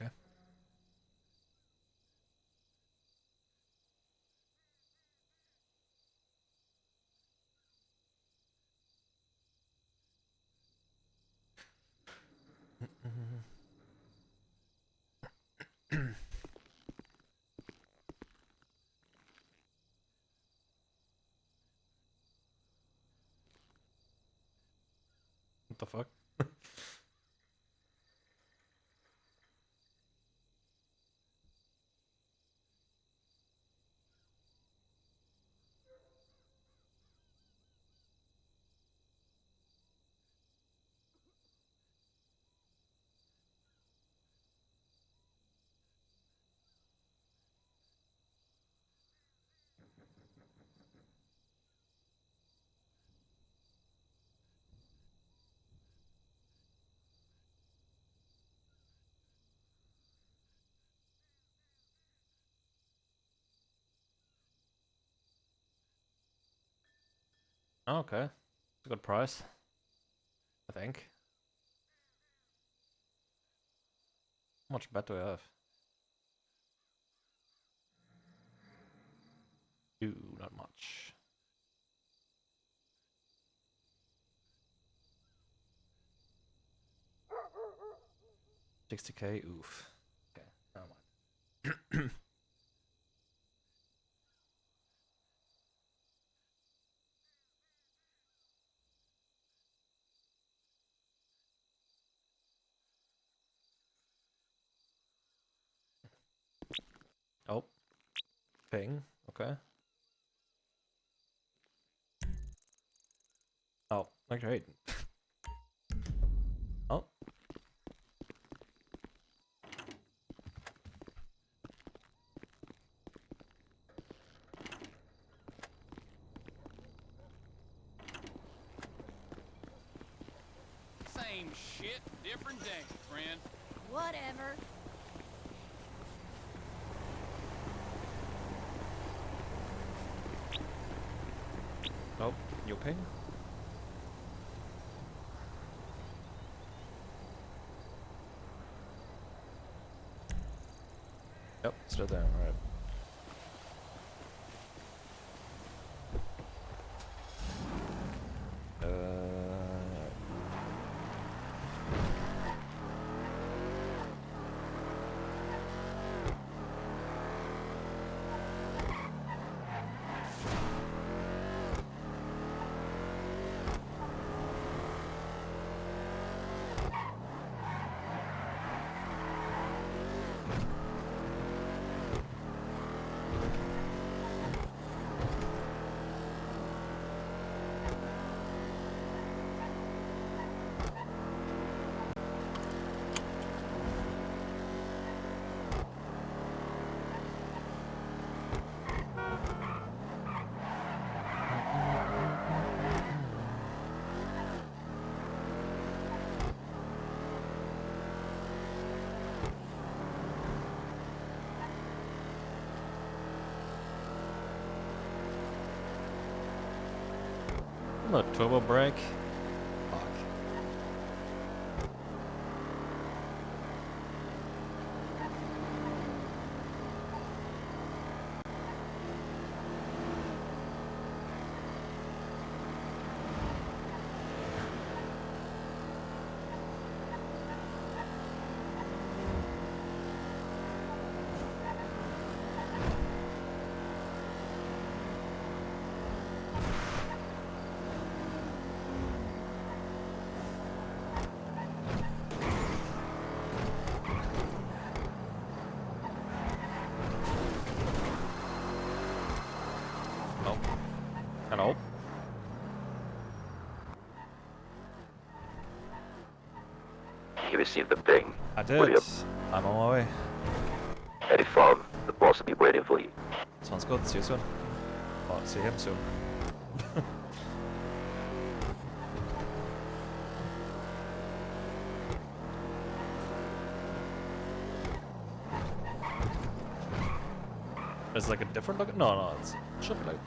Okay. What the fuck? Oh, okay. It's a good price, I think. How much bet do I have? Ooh, not much. 60k, oof. Okay, never mind. Oh, ping. Okay. Oh, okay. Oh, Same shit, different day, friend. Whatever. oh, you ping? Yep, still there. All right. a turbo brake. Fuck. Nope. Hello? You received the ping. I did. William. I'm on my way. Headed farm. The boss will be waiting for you. Sounds good. See you soon. Oh, see him soon. It's like a different look. No, it should be like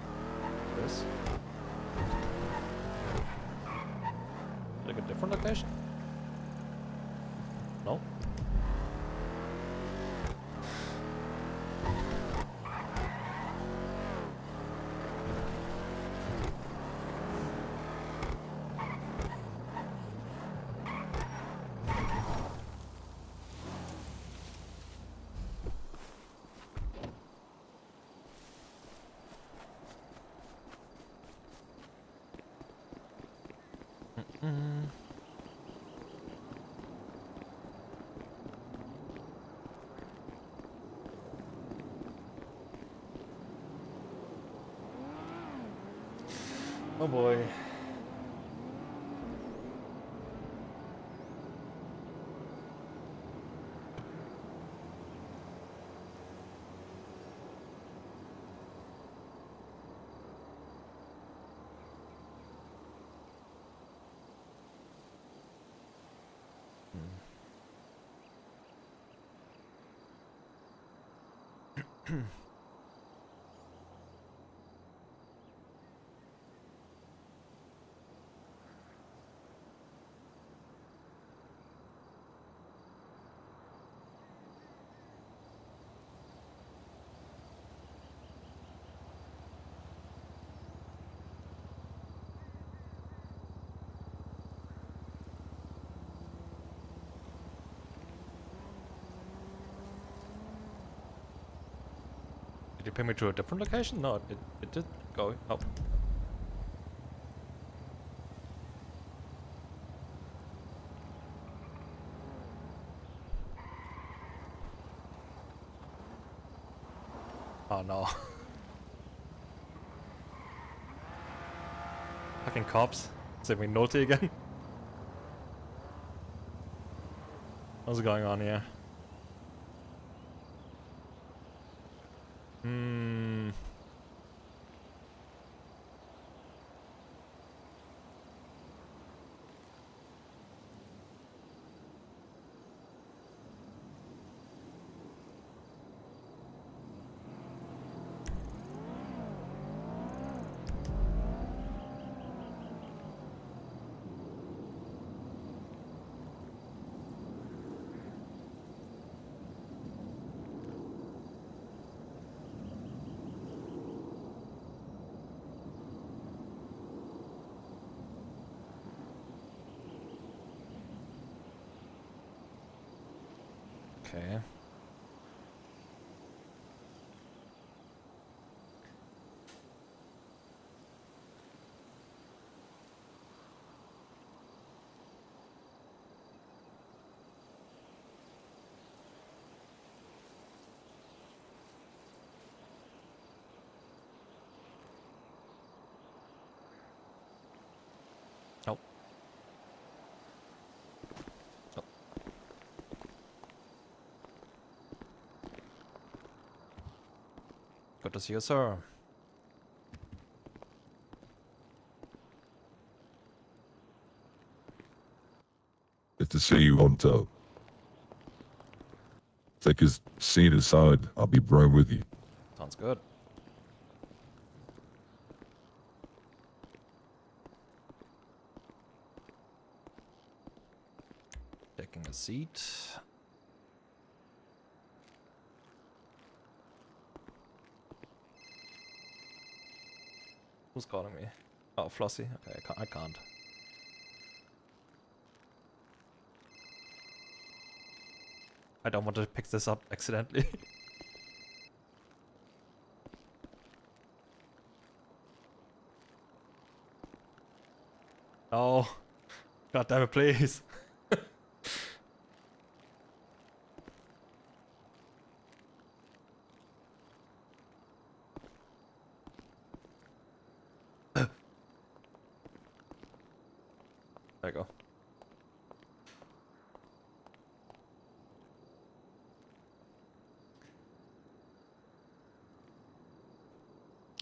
this. Like a different location? No. Oh boy. Did you ping me to a different location? No, it did go. Oh. Oh no. Fucking cops. Save me naughty again. What's going on here? Okay. Nope. Oh. Good to see you, sir. Good to see you on top. Take his seat aside. I'll be right with you. Sounds good. taking a seat. Who's calling me? Oh, Flossie. Okay, I can't. I don't want to pick this up accidentally. Oh, God damn it, please. There you go.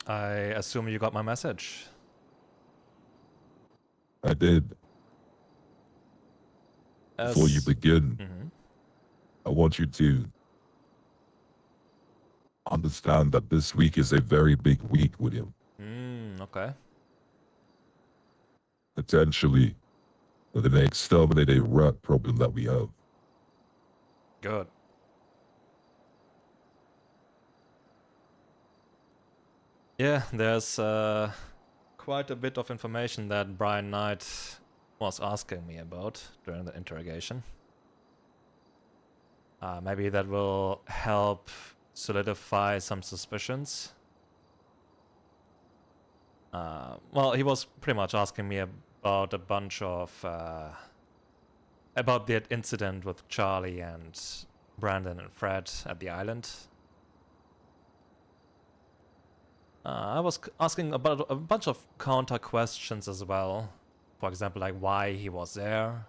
I assume you got my message. I did. Before you begin, Mhm. I want you to understand that this week is a very big week with him. Okay. Potentially, the next exterminate a rat problem that we have. Good. Yeah, there's quite a bit of information that Brian Knight was asking me about during the interrogation. Maybe that will help solidify some suspicions. Well, he was pretty much asking me about a bunch of about that incident with Charlie and Brandon and Fred at the island. I was asking about a bunch of counter questions as well. For example, like why he was there.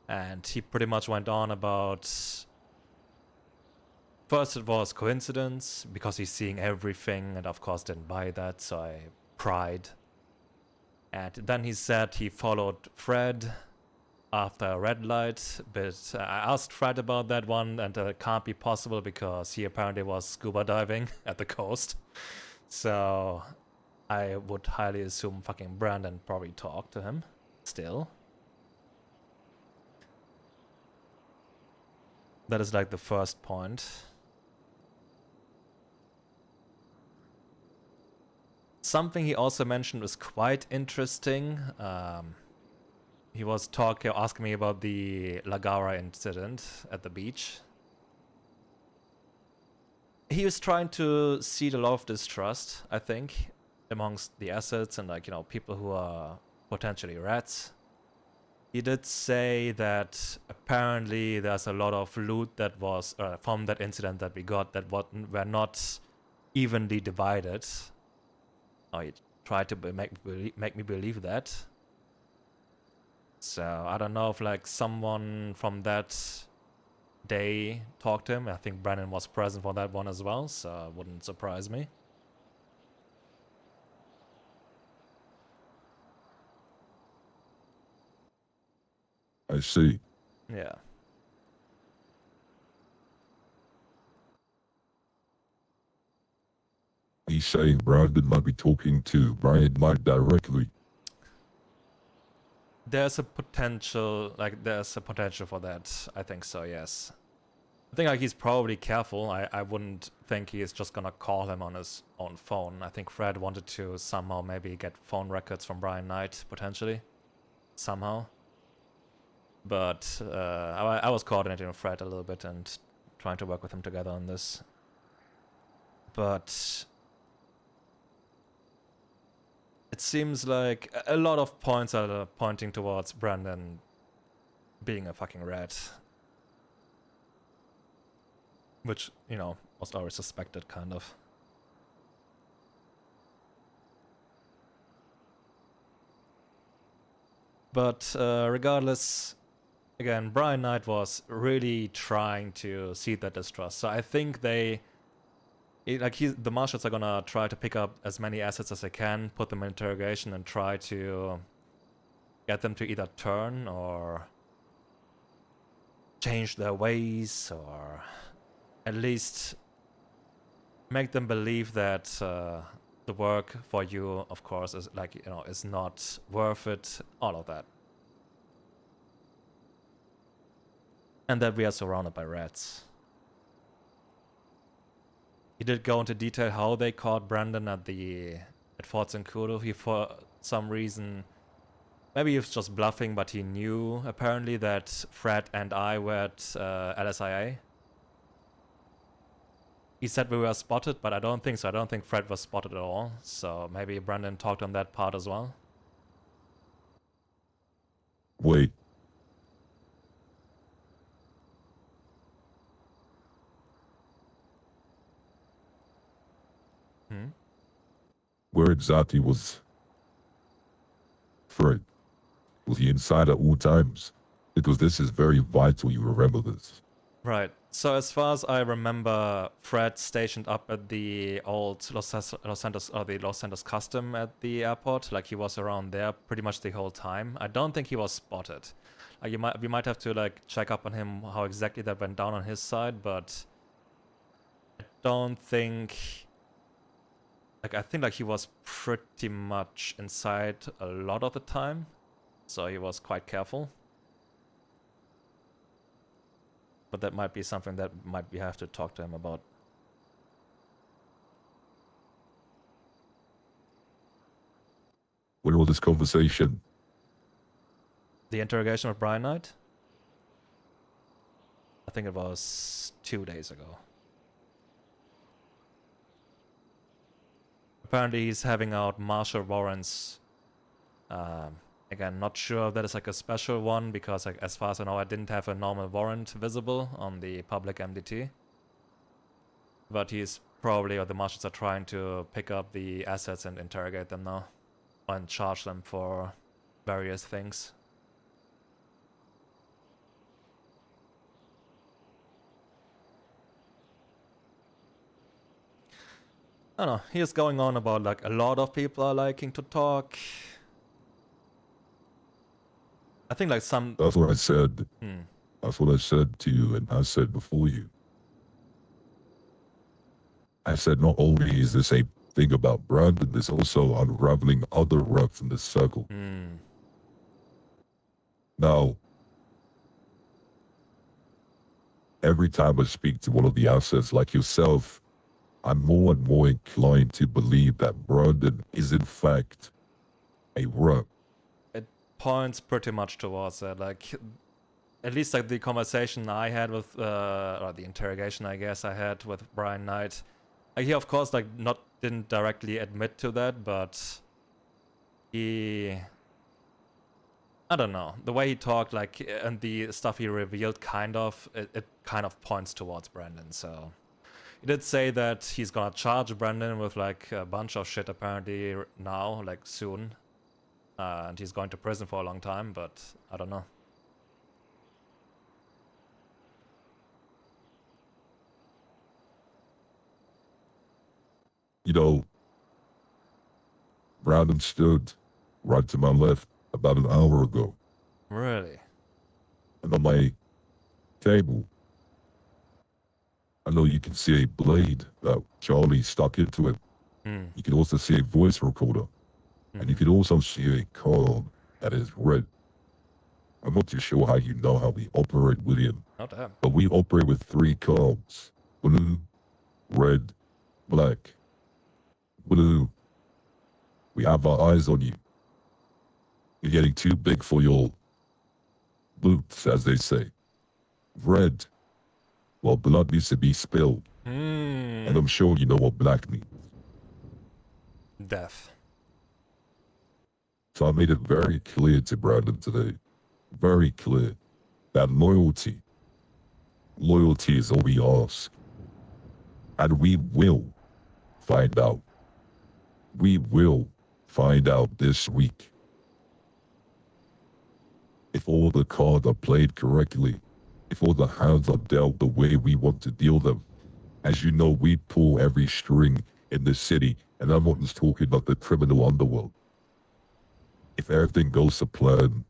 And he pretty much went on about... First it was coincidence, because he's seeing everything, and of course didn't buy that, so I pried. And then he said he followed Fred after a red light, but I asked Fred about that one, and it can't be possible because he apparently was scuba diving at the coast. So I would highly assume fucking Brandon probably talked to him still. That is like the first point. Something he also mentioned was quite interesting. He was asking me about the Lagara incident at the beach. He was trying to seed a lot of distrust, I think, amongst the assets and, like, you know, people who are potentially rats. He did say that apparently there's a lot of loot that was from that incident that we got that were not evenly divided. Oh, he tried to make me believe that. So I don't know if like someone from that day talked to him. I think Brandon was present for that one as well, so it wouldn't surprise me. I see. Yeah. He's saying Brandon might be talking to Brian Knight directly. There's a potential for that. I think so, yes. I think like he's probably careful. I wouldn't think he is just gonna call him on his own phone. I think Fred wanted to somehow maybe get phone records from Brian Knight, potentially. Somehow. But I was coordinating with Fred a little bit and trying to work with him together on this. But it seems like a lot of points are pointing towards Brandon being a fucking rat. Which, you know, was always suspected, kind of. But regardless, again, Brian Knight was really trying to seed that distrust. So I think the marshals are gonna try to pick up as many assets as they can, put them in interrogation, and try to get them to either turn or change their ways, or at least make them believe that the work for you, of course, is like, you know, is not worth it. All of that. and that we are surrounded by rats. He did go into detail how they caught Brandon at Fort Zancudo. He, for some reason, maybe he was just bluffing, but he knew apparently that Fred and I were at LSIA. He said we were spotted, but I don't think so. I don't think Fred was spotted at all. So maybe Brandon talked on that part as well. Wait, Hmm? where exactly was Fred? Was he inside at all times? Because this is very vital you remember this. Right. So as far as I remember, Fred stationed up at the old Los Santos or the Los Santos Custom at the airport. Like he was around there pretty much the whole time. I don't think he was spotted. Like we might have to like check up on him how exactly that went down on his side, but I don't think. Like I think like he was pretty much inside a lot of the time, so he was quite careful. But that might be something that we have to talk to him about. Where was this conversation? The interrogation with Brian Knight? I think it was 2 days ago. Apparently he's having out martial warrants. Again, not sure if that is like a special one, because like as far as I know I didn't have a normal warrant visible on the public MDT. But he's probably, or the marshals are trying to pick up the assets and interrogate them now. And charge them for various things. I don't know, he is going on about like a lot of people are liking to talk. I think like some... That's what I said. Hmm. That's what I said to you, and I said before you. I said not only is this a thing about Brandon, there's also unraveling other rats in this circle. Hmm. Now, every time I speak to one of the assets like yourself, I'm more and more inclined to believe that Brandon is in fact a rat. It points pretty much towards that. Like, at least like the conversation I had with, or the interrogation I guess I had with Brian Knight. Like, he of course like didn't directly admit to that, but he... I don't know. The way he talked, like, and the stuff he revealed, it kind of points towards Brandon. So he did say that he's gonna charge Brandon with like a bunch of shit apparently now, like soon, and he's going to prison for a long time. But I don't know. You know, Brandon stood right to my left about an hour ago. Really? And on my table, I know you can see a blade that Charlie stuck into it. Hmm. You can also see a voice recorder. And you can also see a card that is red. I'm not too sure how you know how we operate, William. Oh damn. But we operate with 3 cards. Blue, red, black. Blue. We have our eyes on you. You're getting too big for your boots, as they say. Red. Well, blood needs to be spilled. And I'm sure you know what black means. Death. So I made it very clear to Brandon today. Very clear. That loyalty is all we ask. And we will find out. We will find out this week. If all the cards are played correctly, if all the hands are dealt the way we want to deal them. As you know, we pull every string in this city, and I'm not just talking about the criminal underworld. If everything goes to plan,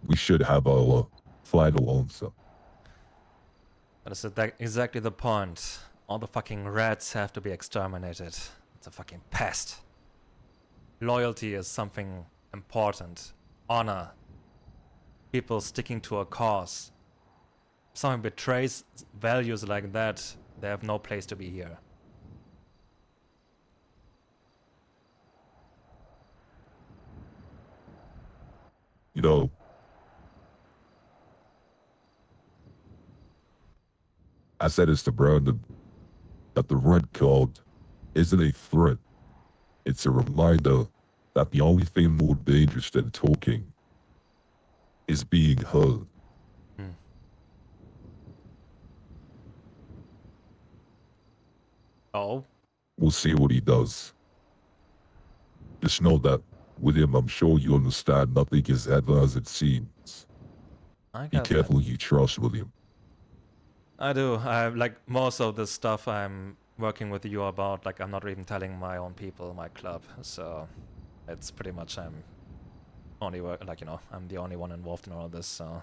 we should have our final answer. That is exactly the point. All the fucking rats have to be exterminated. It's a fucking pest. Loyalty is something important. Honor. People sticking to a cause. someone betrays values like that, they have no place to be here. You know, I said this to Brandon, that the red card isn't a threat. It's a reminder that the only thing more dangerous than talking is being heard. Hmm. Oh, We'll see what he does. Just know that with him, I'm sure you understand nothing is ever as it seems. I Be got that. careful who you trust, William. I do. I like most of the stuff I'm working with you about. Like I'm not even telling my own people, my club. So it's pretty much I'm only like I'm the only one involved in all this. So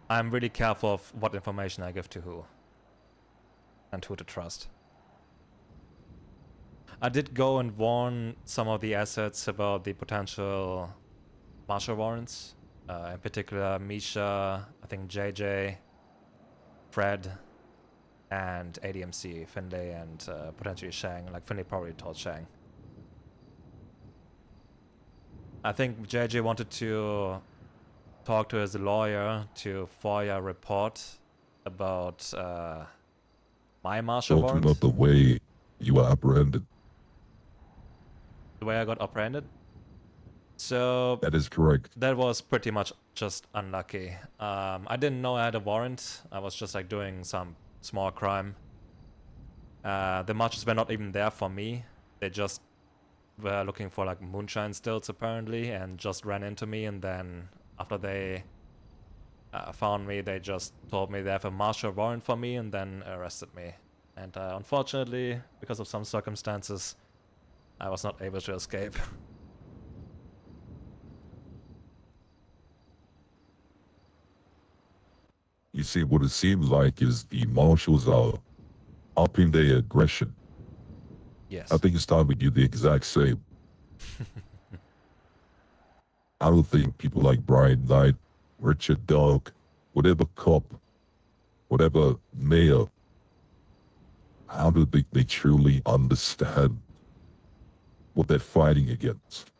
I'm really careful of what information I give to who and who to trust. I did go and warn some of the assets about the potential marshal warrants. In particular, Misha, I think JJ, Fred, and ADMC, Finlay, and potentially Shang. Like Finlay probably told Shang. I think JJ wanted to talk to his lawyer to FOIA a report about my marshal Talking warrant. about the way you were apprehended. The way I got apprehended. So That is correct. that was pretty much just unlucky. I didn't know I had a warrant. I was just like doing some small crime. The marshals were not even there for me. They just were looking for like moonshine stills apparently and just ran into me, and then after they found me, they just told me they have a marshal warrant for me and then arrested me. And unfortunately, because of some circumstances, I was not able to escape. You see, what it seems like is the marshals are upping their aggression. Yes. I think it's time we do the exact same. I don't think people like Brian Knight, Richard Dog, whatever cop, whatever mayor, I don't think they truly understand what they're fighting against.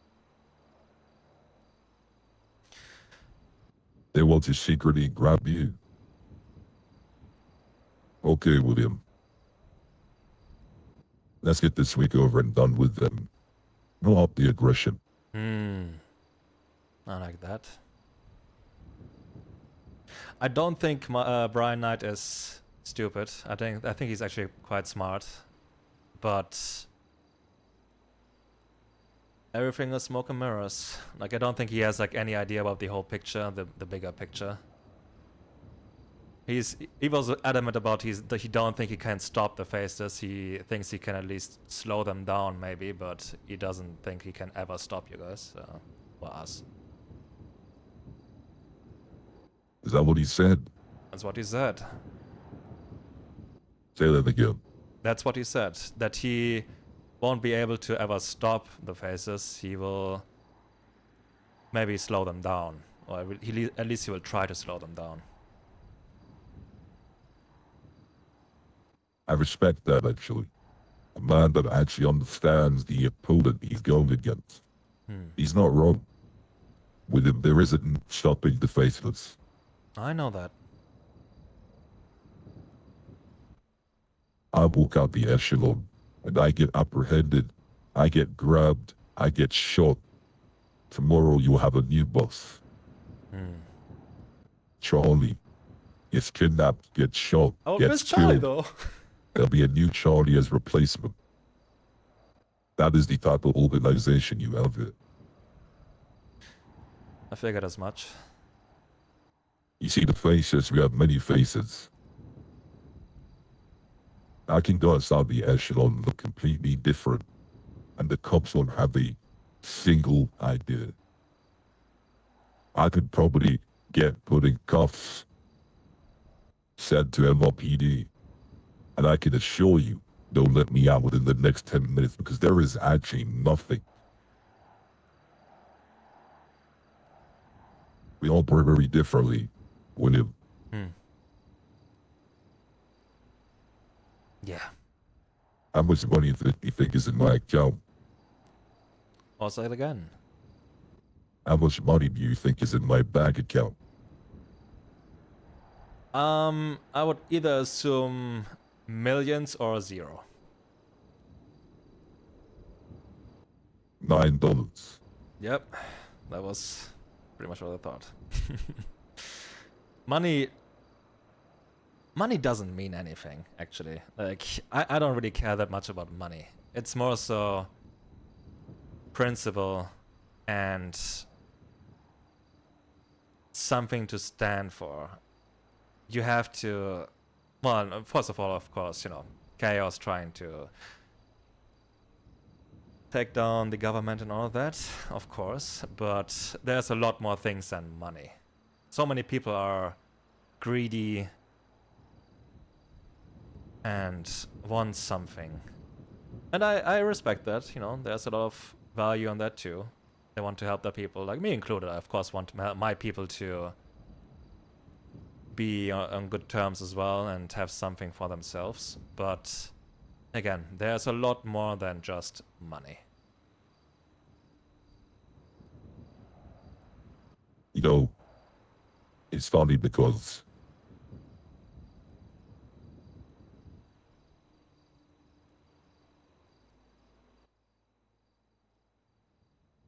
They want to secretly grab you. Okay, William. Let's get this week over and done with them. No up the aggression. I like that. I don't think Brian Knight is stupid. I think he's actually quite smart, but everything is smoke and mirrors. Like I don't think he has like any idea about the whole picture, the bigger picture. He was adamant about that he don't think he can stop the faces. He thinks he can at least slow them down maybe, but he doesn't think he can ever stop you guys. Or us. Is that what he said? That's what he said. Say that again. That's what he said. That he won't be able to ever stop the faces. He will maybe slow them down, or at least he will try to slow them down. I respect that, actually. A man that actually understands the opponent he's going against. He's not wrong. With him, there isn't stopping the faceless. I know that. I walk out the echelon, and I get apprehended, I get grabbed, I get shot. Tomorrow you'll have a new boss. Charlie gets kidnapped, gets shot, I will gets miss Charlie killed. though. There'll be a new Charlie as replacement. That is the type of organization you have here. I figured as much. You see the faces, we have many faces. I can go outside the echelon and look completely different, and the cops won't have a single idea. I could probably get put in cuffs, sent to MLPD, and I can assure you, Don't let me out within the next 10 minutes because there is actually nothing. We all work very differently, William. Yeah. How much money do you think is in my account? I'll say it again. How much money do you think is in my bank account? I would either assume millions or zero. $9. Yep, that was pretty much what I thought. Money doesn't mean anything, actually. Like, I don't really care that much about money. It's more so principle and something to stand for. You have to, well, first of all, of course, you know, chaos trying to take down the government and all of that, of course, but there's a lot more things than money. So many people are greedy and want something. And I respect that, you know, there's a lot of value on that too. They want to help their people, like me included. I, of course, want to help my people to be on good terms as well and have something for themselves. But again, there's a lot more than just money. You know, it's funny because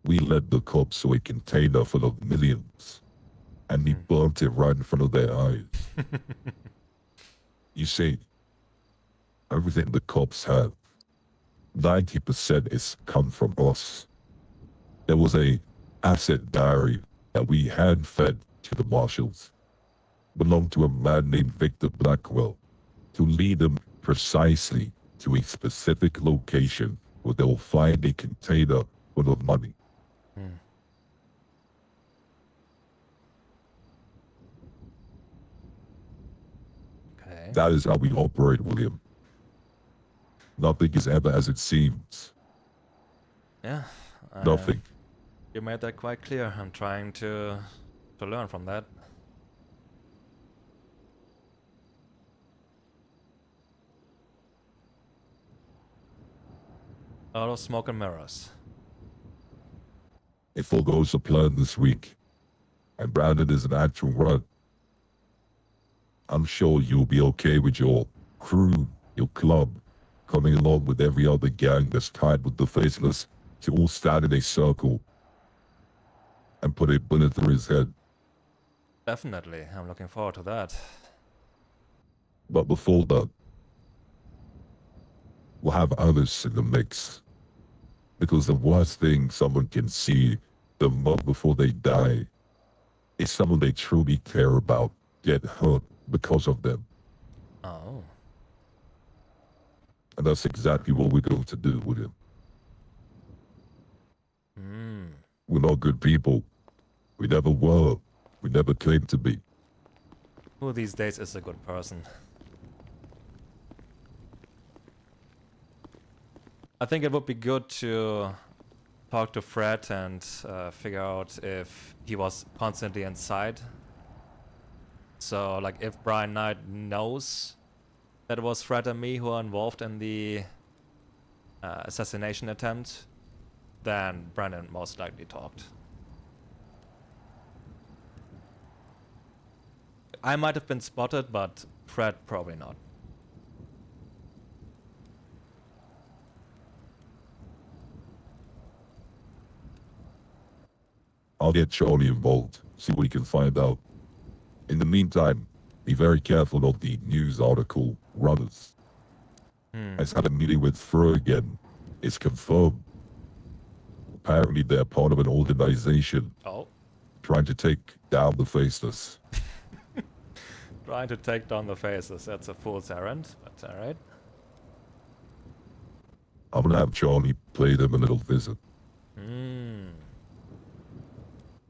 we let the cops so a container full of millions and we burnt it right in front of their eyes. You see, everything the cops have, 90% is come from us. There was a asset diary that we had fed to the marshals, belonged to a man named Victor Blackwell, to lead them precisely to a specific location where they'll find a container full of money. Okay. That is how we operate, William. Nothing is ever as it seems. Yeah. Nothing. You made that quite clear. I'm trying to learn from that. A lot of smoke and mirrors. If all goes to plan this week, and Brandon is an actual run, I'm sure you'll be okay with your crew, your club, coming along with every other gang that's tied with the Faceless to all stand in a circle and put a bullet through his head. Definitely. I'm looking forward to that. But before that, we'll have others in the mix. Because the worst thing someone can see the month before they die is someone they truly care about get hurt because of them. Oh. And that's exactly what we're going to do with him. We're not good people. We never were. We never claimed to be. Who these days is a good person? I think it would be good to talk to Fred and figure out if he was constantly inside. So, like, if Brian Knight knows that it was Fred and me who are involved in the assassination attempt, then Brandon most likely talked. I might have been spotted, but Fred probably not. I'll get Charlie involved, see what he can find out. In the meantime, be very careful of the news article runners. I just had a meeting with Fro again. It's confirmed. Apparently they're part of an organization Oh. trying to take down the Faceless. Trying to take down the Faces. That's a fool's errand, but alright. I'm gonna have Charlie play them a little visit.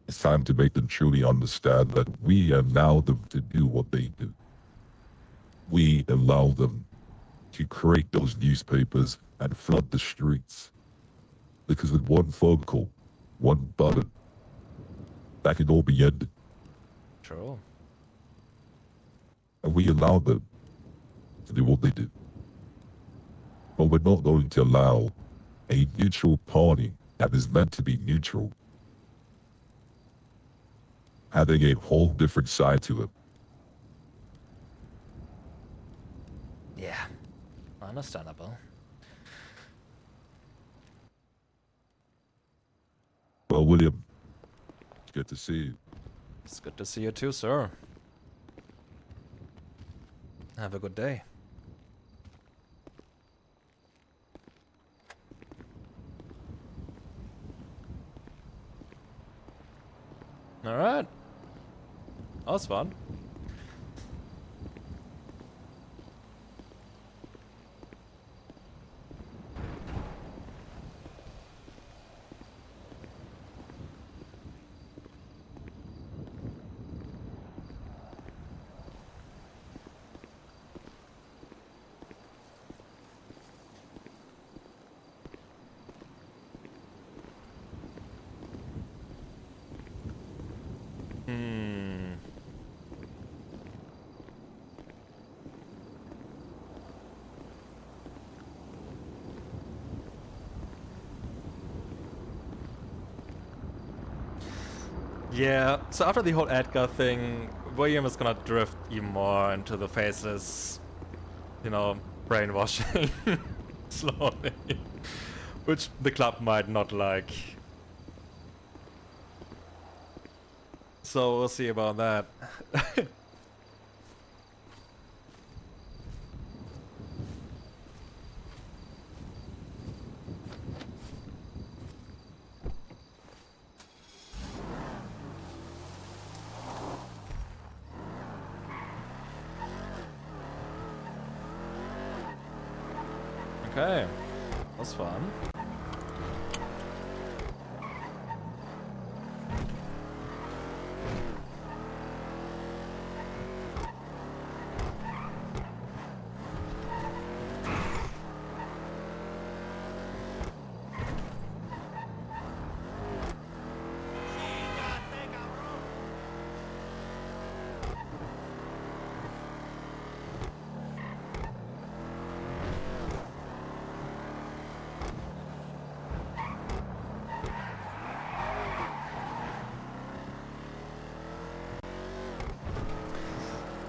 It's time to make them truly understand that we allow them to do what they do. We allow them to create those newspapers and flood the streets. Because with one phone call, one button, that can all be ended. True. And we allow them to do what they do. But we're not going to allow a neutral party that is meant to be neutral having a whole different side to it. Yeah. Understandable. Well, William, it's good to see you. It's good to see you too, sir. Have a good day. Alright. That was fun. Yeah, so after the whole Edgar thing, William is gonna drift even more into the faceless, you know, brainwashing slowly. Which the club might not like. So we'll see about that. Okay, that's fun.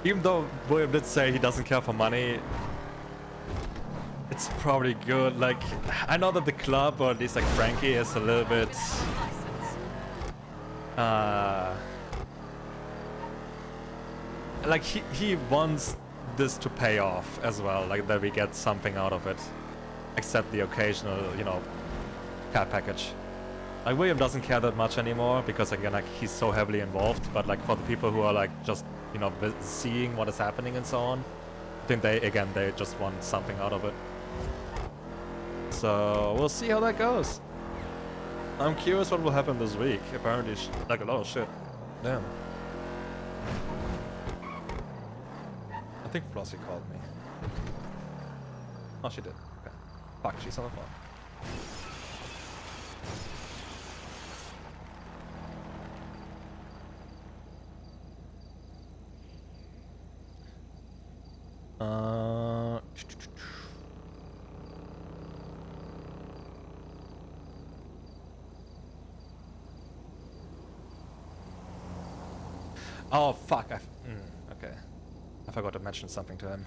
Even though William did say he doesn't care for money, it's probably good. Like, I know that the club, or at least like Frankie, is a little bit like he wants this to pay off as well, like that we get something out of it, except the occasional, you know, care package. Like William doesn't care that much anymore because again, like he's so heavily involved. But like for the people who are like just, you know, seeing what is happening and so on, I think they just want something out of it. So we'll see how that goes. I'm curious what will happen this week. Apparently, like a lot of shit. Damn. I think Flossie called me. Oh, she did. Okay. Fuck, she's on the phone. Oh fuck! Okay, I forgot to mention something to him.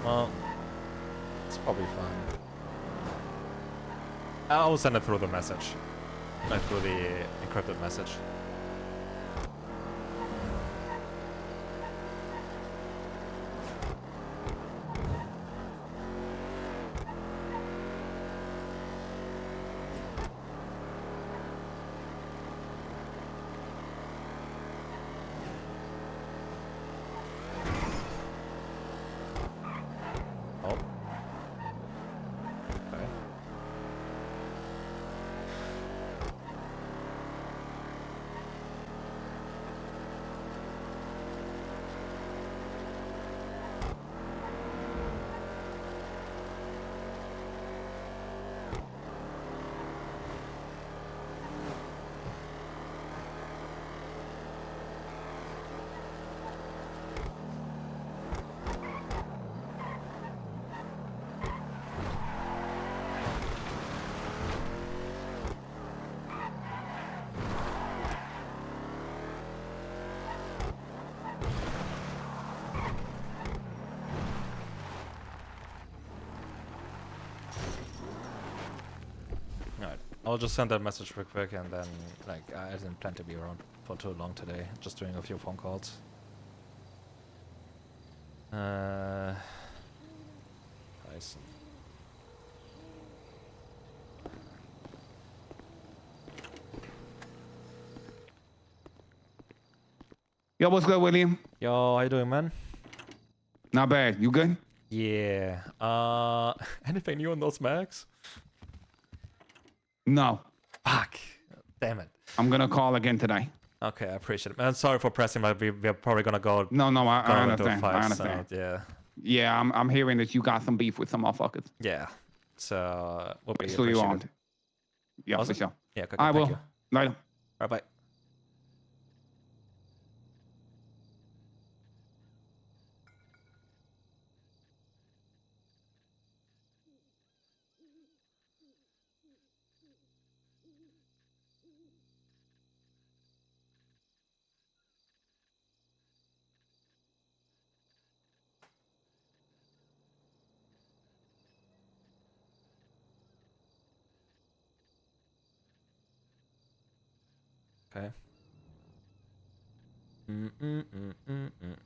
Well, it's probably fine. I'll send it through the message, like through the encrypted message. I'll just send that message real quick, and then like I didn't plan to be around for too long today. Just doing a few phone calls. Tyson. Yo, what's good, William? Yo, how you doing, man? Not bad. You good? Yeah. Anything new on those mags? No. Fuck. Damn it. I'm gonna call again today. Okay, I appreciate it. Man, sorry for pressing, but we're probably gonna go. No, I gonna into a understand. fight, I understand. So, yeah. Yeah, I'm hearing that you got some beef with some motherfuckers. Yeah. So we'll be So you appreciated. on? Yeah, for Awesome. sure. Yeah, good, I thank will. you. Later. Alright, bye. Okay. Mm-mm-mm-mm-mm.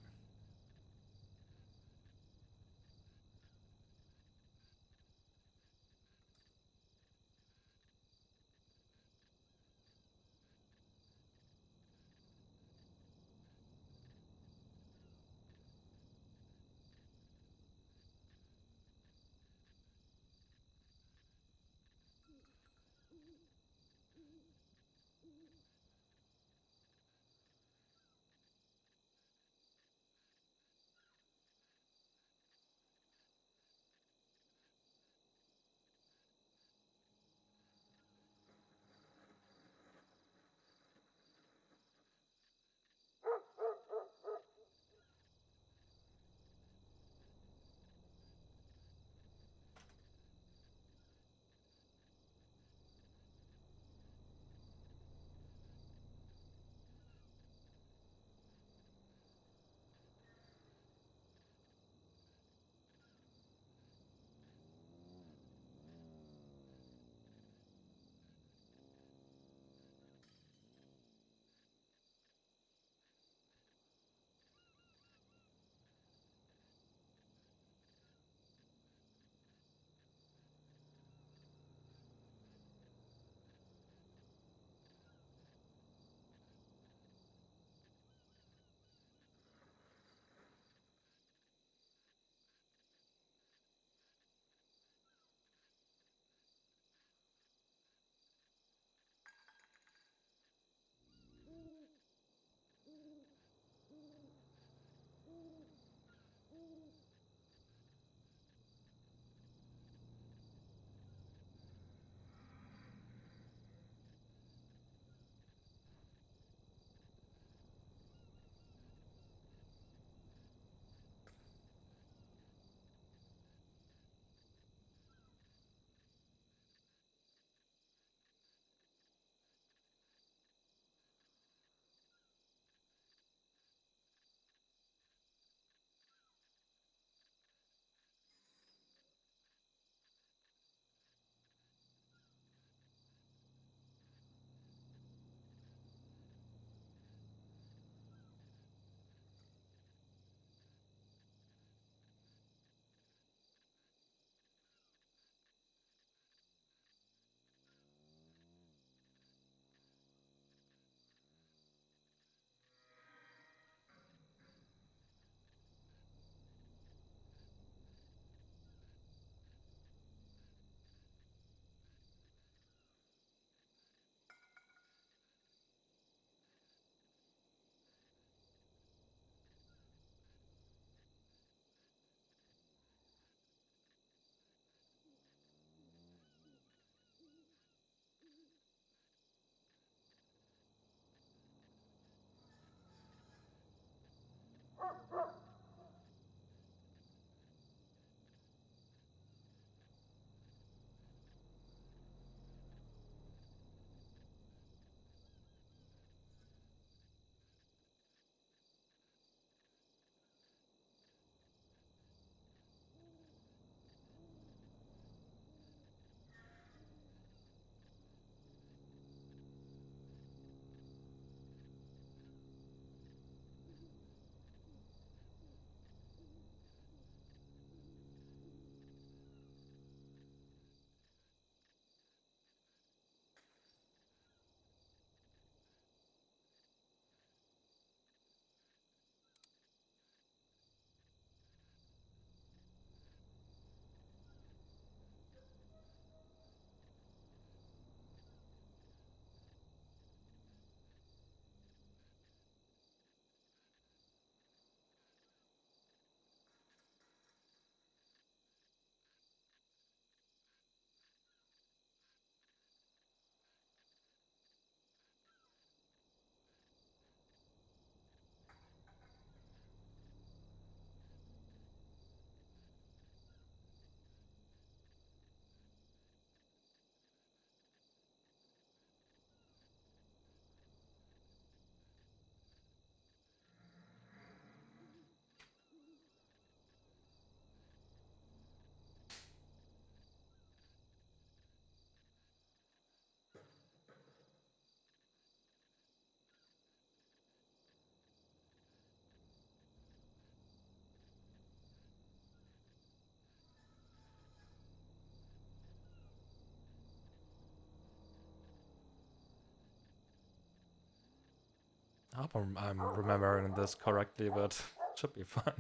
I hope I'm remembering this correctly, but should be fine.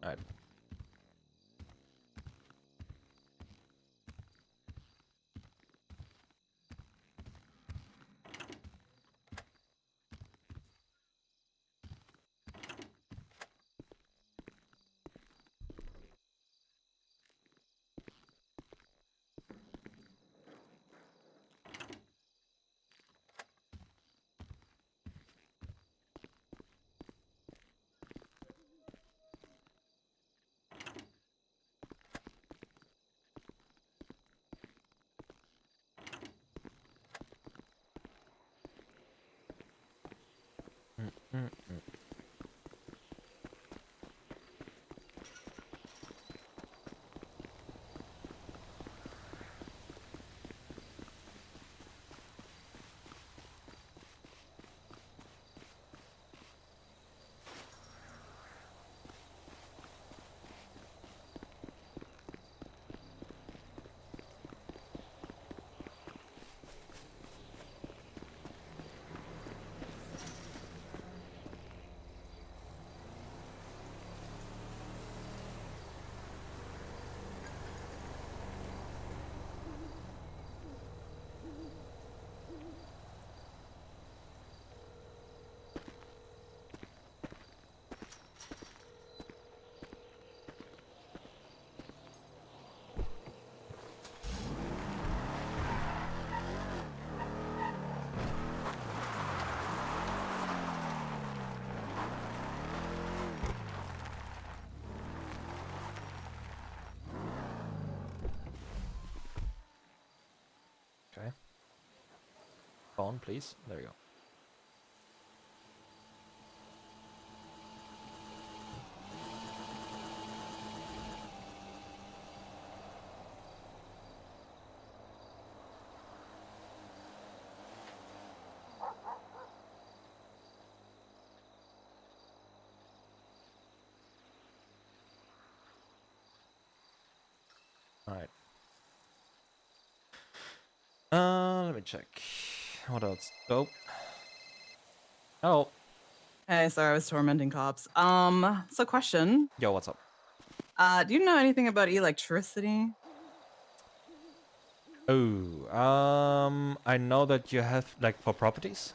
Alright. Okay. Phone, please. There you go. Alright. Let me check. What else? Oh. Oh. Hey, sorry, I was tormenting cops. So question. Yo, what's up? Do you know anything about electricity? Oh, I know that you have, like, for properties?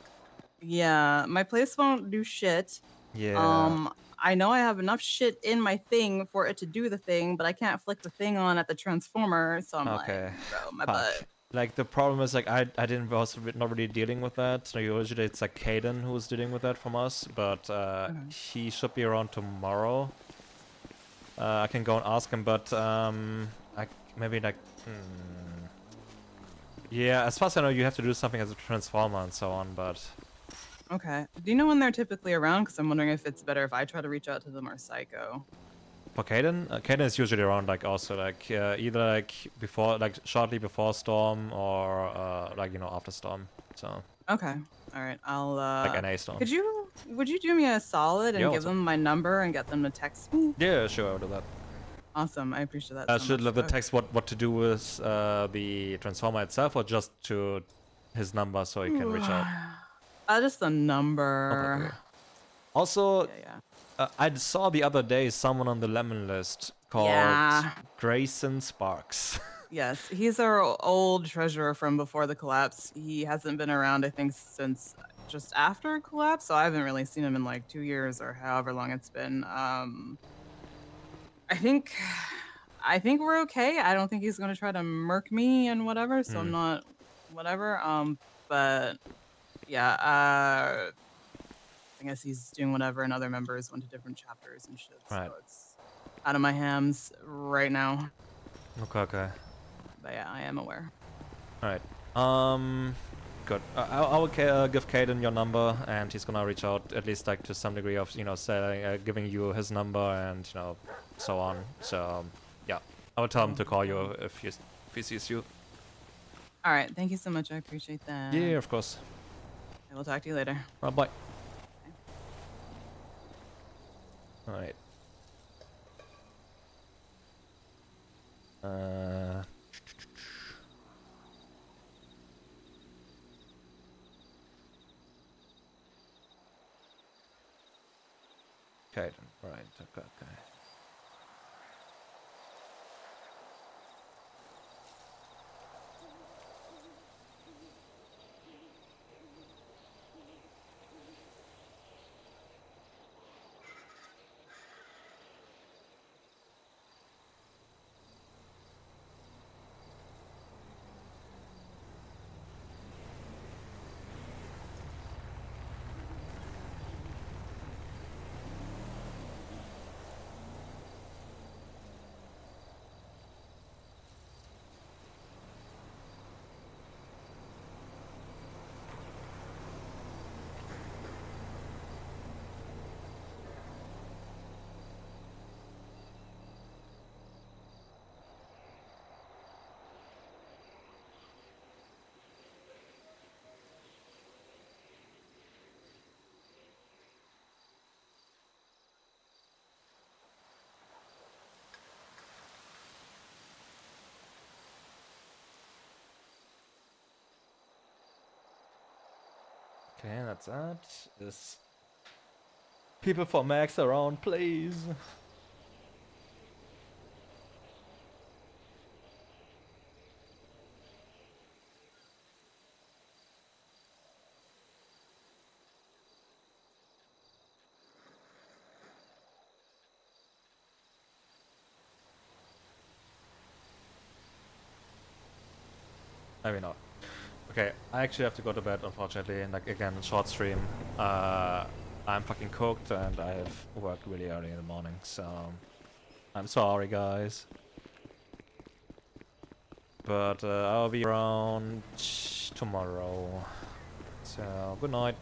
Yeah, my place won't do shit. Yeah. I know I have enough shit in my thing for it to do the thing, but I can't flick the thing on at the transformer, so I'm like, Okay. bro, my Fuck. butt. Like, the problem is, like, I didn't was not really dealing with that. So usually it's like Caden who's dealing with that from us, but Okay. he should be around tomorrow. I can go and ask him, but maybe like, yeah, as far as I know, you have to do something as a transformer and so on, but Okay. Do you know when they're typically around? Because I'm wondering if it's better if I try to reach out to them or Psycho. for Caden, Caden is usually around, like, also, like, either, like, before, like, shortly before storm or, like, you know, after storm, so, Okay. All right. like, NA storm. Would you do me a solid and Yo, give what's up? them my number and get them to text me? Yeah, sure, I'll do that. Awesome. I appreciate that I so should much. let the text what to do with the transformer itself, or just to his number so he can reach out. Just the number. Okay. Also, Yeah. I saw the other day someone on the lemon list called Yeah. Grayson Sparks. Yes, he's our old treasurer from before the collapse. He hasn't been around, I think, since just after collapse, so I haven't really seen him in like 2 years or however long it's been. I think, I think we're okay. I don't think he's gonna try to murk me and whatever, so I'm not whatever. But yeah, I guess he's doing whatever, and other members went to different chapters and shit. So Right. it's out of my hands right now. Okay. But yeah, I am aware. Alright. Good. I will give Caden your number, and he's gonna reach out at least, like, to some degree of, you know, saying, giving you his number and, you know, so on. So, yeah. I will tell him to call you if he sees you. All right, thank you so much. I appreciate that. Yeah, of course. I will talk to you later. Bye. Alright. Uh, okay, then. Right. Okay. Okay. Okay, that's that. Is people for Max around, please? Maybe not. Okay, I actually have to go to bed, unfortunately. And like again, short stream. I'm fucking cooked, and I've worked really early in the morning, so I'm sorry, guys. But I'll be around tomorrow. So good night.